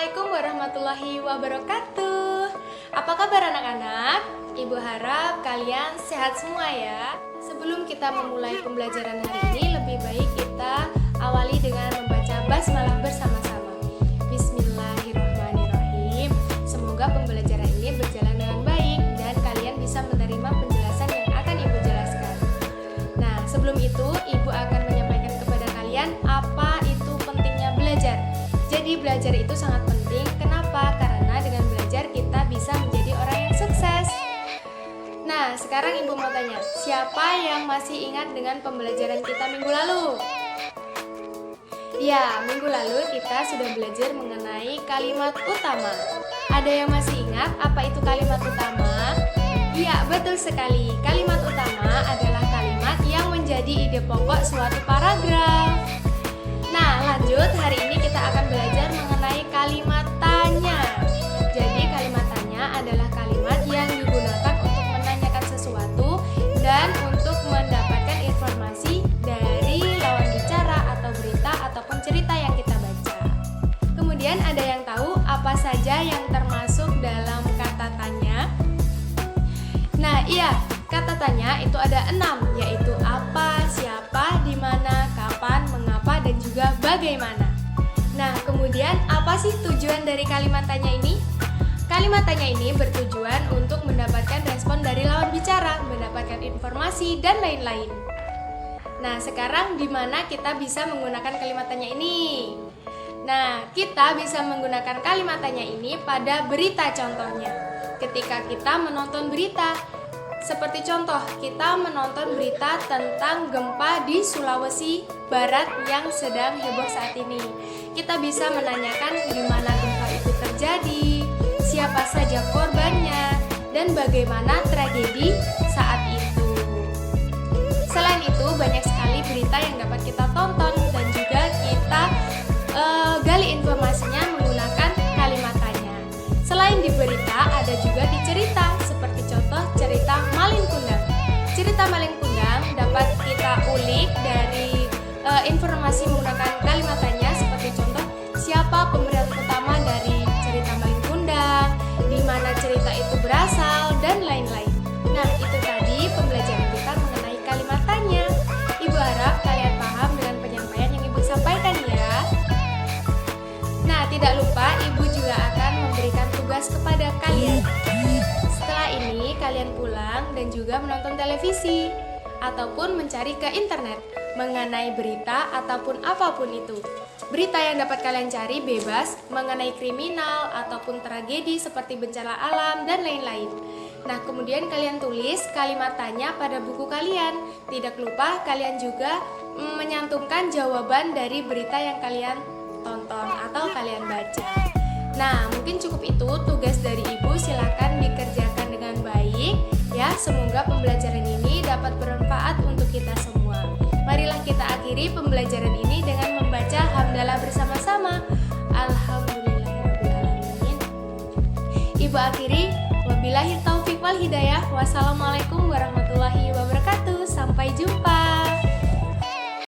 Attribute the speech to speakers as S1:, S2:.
S1: Assalamualaikum warahmatullahi wabarakatuh. Apa kabar anak-anak? Ibu harap kalian sehat semua ya. Sebelum kita memulai pembelajaran hari ini, lebih baik kita awali dengan membaca basmalah bersama-sama. Bismillahirrahmanirrahim. Semoga pembelajaran ini berjalan dengan baik dan kalian bisa menerima penjelasan yang akan Ibu jelaskan. Nah, sebelum itu Ibu akan menyampaikan kepada kalian apa itu pentingnya belajar. Jadi belajar itu sangat penting. Kenapa? Karena dengan belajar kita bisa menjadi orang yang sukses. Nah, sekarang Ibu mau tanya, siapa yang masih ingat dengan pembelajaran kita minggu lalu? Ya, minggu lalu kita sudah belajar mengenai kalimat utama. Ada yang masih ingat apa itu kalimat utama? Ya, betul sekali. Kalimat utama adalah kalimat yang menjadi ide pokok suatu paragraf. Nah, lanjut, hari ini kita akan belajar mengenai kalimat tanya. Jadi, kalimat tanya adalah kalimat yang digunakan untuk menanyakan sesuatu dan untuk mendapatkan informasi dari lawan bicara atau berita ataupun cerita yang kita baca. Kemudian ada yang tahu apa saja yang termasuk dalam kata tanya? Nah, iya, kata tanya itu ada 6, yaitu apa, siapa, di mana, kapan, mengapa, dan juga bagaimana. Nah, kemudian apa sih tujuan dari kalimat tanya ini? Kalimat tanya ini bertujuan untuk mendapatkan respon dari lawan bicara, mendapatkan informasi, dan lain-lain. Nah, sekarang di mana kita bisa menggunakan kalimat tanya ini? Nah, kita bisa menggunakan kalimat tanya ini pada berita contohnya. Ketika kita menonton berita, seperti contoh, kita menonton berita tentang gempa di Sulawesi Barat yang sedang heboh saat ini. Kita bisa menanyakan di mana gempa itu terjadi, siapa saja korbannya, dan bagaimana tragedi saat itu. Selain itu, banyak sekali berita yang dapat kita tonton dan juga kita gali informasinya menggunakan kalimat tanya. Selain di berita, ada juga di cerita, seperti contoh cerita Malin Kundang. Cerita Malin Kundang dapat kita ulik dari informasi menggunakan kalimat tanya, seperti contoh siapa pemeran utama dari cerita Malin Kundang, di mana cerita itu berasal, dan lain-lain. Nah, itu tadi pembelajaran kita mengenai kalimat tanya. Ibu harap kalian paham dengan penyampaian yang Ibu sampaikan ya. Nah, tidak lupa Ibu juga akan memberikan tugas kepada kalian. Setelah ini, kalian pulang dan juga menonton televisi ataupun mencari ke internet mengenai berita ataupun apapun itu. Berita yang dapat kalian cari bebas mengenai kriminal ataupun tragedi seperti bencana alam dan lain-lain. Nah, kemudian kalian tulis kalimat tanya pada buku kalian. Tidak lupa kalian juga menyantumkan jawaban dari berita yang kalian tonton atau kalian baca. Nah, mungkin cukup itu tugas dari Ibu, silakan dikerjakan dengan baik ya. Semoga pembelajaran ini dapat bermanfaat untuk kita semua. Marilah kita akhiri pembelajaran ini dengan membaca hamdalah bersama-sama. Alhamdulillahirrahmanirrahim. Ibu akhiri, wabillahi taufiq wal hidayah. Wassalamualaikum warahmatullahi wabarakatuh. Sampai jumpa.